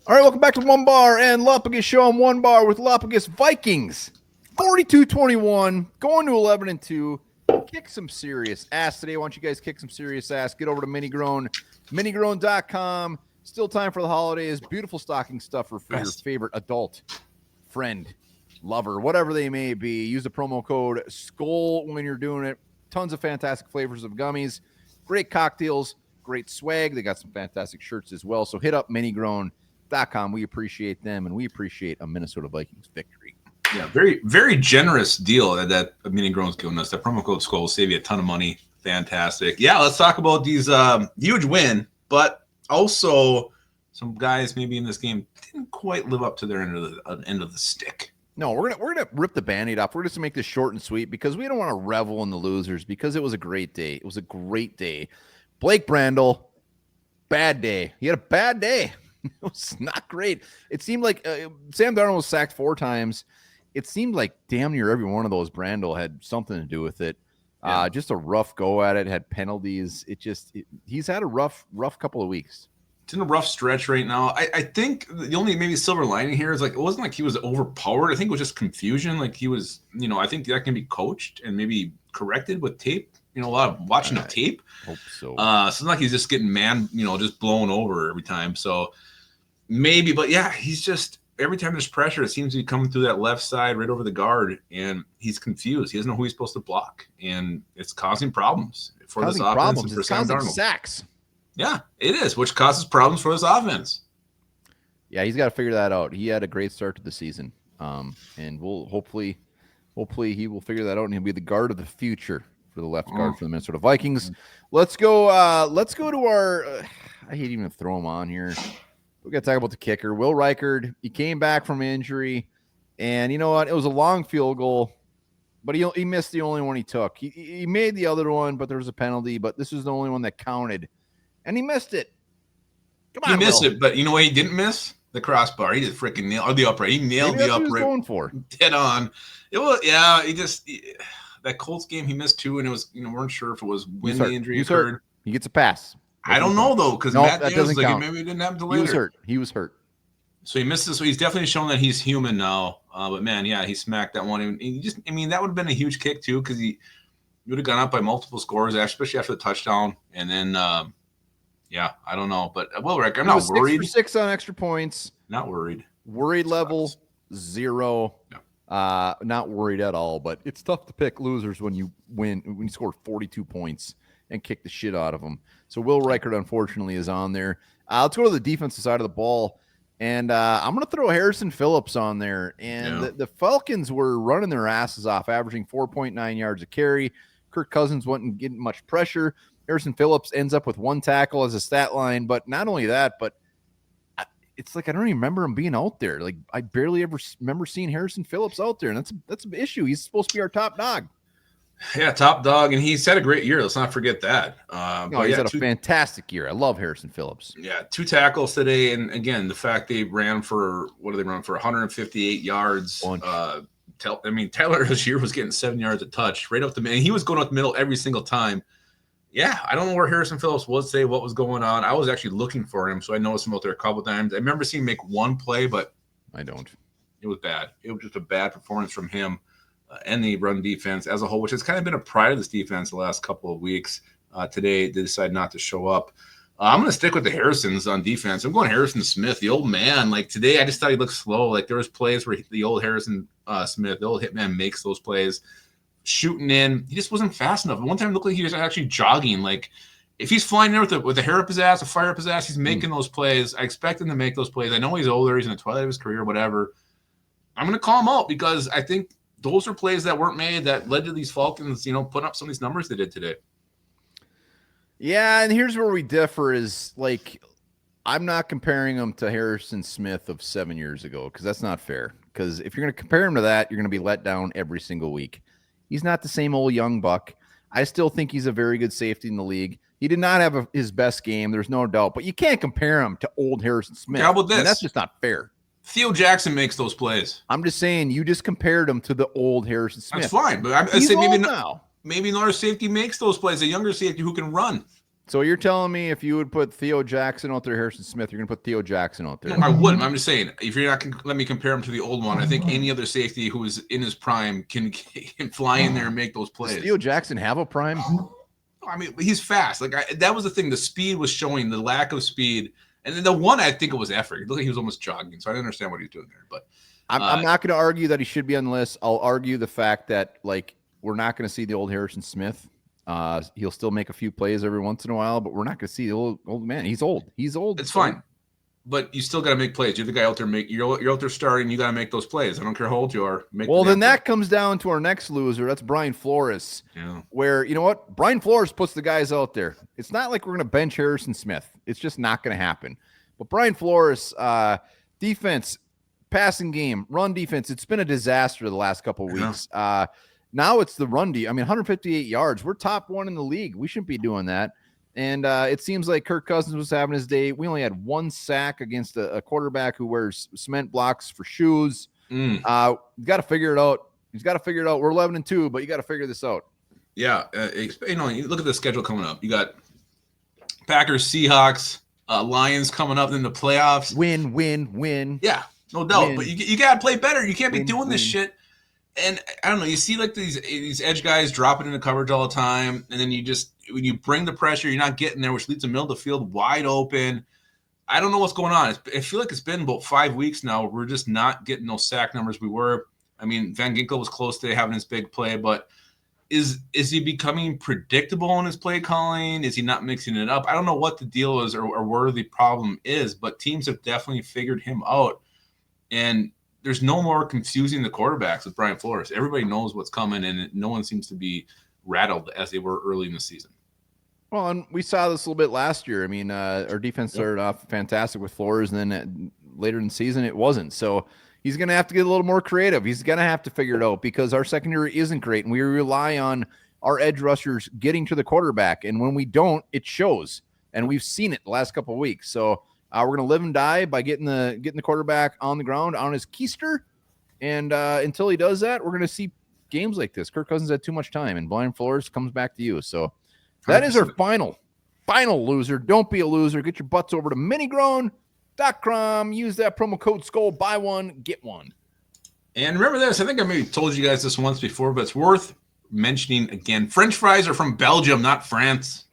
All right, welcome back to Onebar and Lupagus show on Onebar with Lupagus Vikings. 42-21, going to 11-2. Kick some serious ass today. I want you guys to kick some serious ass. Get over to Minigrown, minigrown.com. Still time for the holidays. Beautiful stocking stuffer for your favorite adult friend, lover, whatever they may be. Use the promo code SKOL when you're doing it. Tons of fantastic flavors of gummies. Great cocktails, great swag. They got some fantastic shirts as well. So hit up Minigrown.com. We appreciate them, and we appreciate a Minnesota Vikings victory. Yeah, very, very generous deal that Minigrown's giving us. That promo code SKOL will save you a ton of money. Fantastic. Yeah, let's talk about these huge win, but also some guys maybe in this game didn't quite live up to their end of the stick. No, we're gonna rip the Band-Aid off. We're just gonna make this short and sweet because we don't want to revel in the losers because it was a great day. It was a great day. Blake Brandel, bad day. He had a bad day. It was not great. It seemed like Sam Darnold was sacked 4 times. It seemed like damn near every one of those Brandel had something to do with it. Yeah. Just a rough go at it, had penalties. He's had a rough couple of weeks. It's in a rough stretch right now. I think the only maybe silver lining here is like it wasn't like he was overpowered. I think it was just confusion. Like he was, I think that can be coached and maybe corrected with tape. A lot of watching of tape. Hope so. So it's not like he's just getting just blown over every time. So maybe, but yeah, he's just every time there's pressure, it seems to be coming through that left side right over the guard, and he's confused. He doesn't know who he's supposed to block, and it's causing problems for this offense and for Sam Darnold. Sacks. Yeah, it is, which causes problems for this offense. Yeah, he's got to figure that out. He had a great start to the season, and we'll hopefully he will figure that out, and he'll be the guard of the future for the left guard for the Minnesota Vikings. Let's go to our. I hate even to throw him on here. We got to talk about the kicker, Will Reichard. He came back from injury, and you know what? It was a long field goal, but he missed the only one he took. He made the other one, but there was a penalty. But this was the only one that counted, and he missed it. Come on, he missed it, but you know what? He didn't miss the crossbar. He just freaking nailed the upright. He nailed the upright. What he was going for. Dead on. It was that Colts game. He missed 2, and it was weren't sure if it was when the injury occurred. He gets a pass. I don't know though, because Matt Daniels like maybe he didn't have to later. He was hurt. So he missed this. So he's definitely shown that he's human now. But man, yeah, he smacked that one. And that would have been a huge kick too, because he would have gone up by multiple scores, especially after the touchdown. And then, I don't know. But Will Reichard, I'm not worried. 6 for 6 on extra points. Not worried. Worried level 0. Yeah. Not worried at all. But it's tough to pick losers when you score 42 points and kick the shit out of them. So Will Reichard, unfortunately, is on there. Let's go to the defensive side of the ball. And I'm going to throw Harrison Phillips on there. And the Falcons were running their asses off, averaging 4.9 yards a carry. Kirk Cousins wasn't getting much pressure. Harrison Phillips ends up with 1 tackle as a stat line. But not only that, but it's like I don't even remember him being out there. Like I barely ever remember seeing Harrison Phillips out there. And that's an issue. He's supposed to be our top dog. Yeah, top dog, and he's had a great year. Let's not forget that. He's had a fantastic year. I love Harrison Phillips. Yeah, 2 tackles today, and again, the fact they ran for 158 yards. Tyler this year was getting 7 yards a touch right up the middle. He was going up the middle every single time. Yeah, I don't know where Harrison Phillips was today, what was going on. I was actually looking for him, so I noticed him out there a couple of times. I remember seeing him make 1 play, but I don't. It was bad. It was just a bad performance from him. And the run defense as a whole, which has kind of been a pride of this defense the last couple of weeks. Today, they decided not to show up. I'm going to stick with the Harrisons on defense. I'm going Harrison Smith, the old man. Like today, I just thought he looked slow. Like there was plays where the old Harrison Smith, the old hitman, makes those plays, shooting in. He just wasn't fast enough. One time, it looked like he was actually jogging. Like if he's flying there with a hair up his ass, a fire up his ass, he's making those plays. I expect him to make those plays. I know he's older. He's in the twilight of his career, whatever. I'm going to call him out because I think those are plays that weren't made that led to these Falcons, putting up some of these numbers they did today. Yeah, and here's where we differ is, like, I'm not comparing him to Harrison Smith of 7 years ago because that's not fair. Because if you're going to compare him to that, you're going to be let down every single week. He's not the same old young buck. I still think he's a very good safety in the league. He did not have his best game, there's no doubt. But you can't compare him to old Harrison Smith. How about this? And that's just not fair. Theo Jackson makes those plays. I'm just saying you just compared him to the old Harrison Smith. That's fine, but I say maybe another safety makes those plays, a younger safety who can run. So you're telling me if you would put Theo Jackson out there, Harrison Smith, you're going to put Theo Jackson out there? No, I wouldn't. I'm just saying, if you're not going to let me compare him to the old one, I think any other safety who is in his prime can fly in there and make those plays. Does Theo Jackson have a prime? I mean, he's fast. That was the thing. The speed was showing, the lack of speed. And then the one, I think it was effort. Look, he was almost jogging, so I didn't understand what he was doing there. But I'm not going to argue that he should be on the list. I'll argue the fact that, like, we're not going to see the old Harrison Smith. He'll still make a few plays every once in a while, but we're not going to see the old man. He's old. It's fine, but you still got to make plays. You're the guy out there you're out there starting. You got to make those plays. I don't care how old you are. Then that comes down to our next loser. That's Brian Flores. Yeah. Where, you know what? Brian Flores puts the guys out there. It's not like we're going to bench Harrison Smith. It's just not going to happen. But Brian Flores, defense, passing game, run defense, it's been a disaster the last couple of weeks. Now it's the run D. 158 yards. We're top one in the league. We shouldn't be doing that. And it seems like Kirk Cousins was having his day. We only had one sack against a quarterback who wears cement blocks for shoes. You got to figure it out. He's got to figure it out. We're 11-2, but you got to figure this out. Yeah. You look at the schedule coming up. You got Packers, Seahawks, Lions coming up in the playoffs. Win. Yeah, no doubt. But you got to play better. You can't be doing this shit. And I don't know, you see like these edge guys dropping into coverage all the time, and then when you bring the pressure, you're not getting there, which leads to middle of the field wide open. I don't know what's going on. I feel like it's been about 5 weeks now. We're just not getting those sack numbers we were. Van Ginkel was close to having his big play, but is he becoming predictable in his play calling? Is he not mixing it up? I don't know what the deal is or where the problem is, but teams have definitely figured him out. And there's no more confusing the quarterbacks with Brian Flores. Everybody knows what's coming, and no one seems to be rattled as they were early in the season. Well, and we saw this a little bit last year. Our defense started off fantastic with Flores, and then later in the season, it wasn't. So he's going to have to get a little more creative. He's going to have to figure it out because our secondary isn't great, and we rely on our edge rushers getting to the quarterback. And when we don't, it shows, and we've seen it the last couple of weeks. So we're going to live and die by getting the quarterback on the ground on his keister. And until he does that, we're going to see games like this. Kirk Cousins had too much time, and Brian Flores comes back to you. So that 100%. Is our final loser. Don't be a loser. Get your butts over to minigrown.com. Use that promo code SKOL. Buy one, get one. And remember this. I think I maybe told you guys this once before, but it's worth mentioning again. French fries are from Belgium, not France.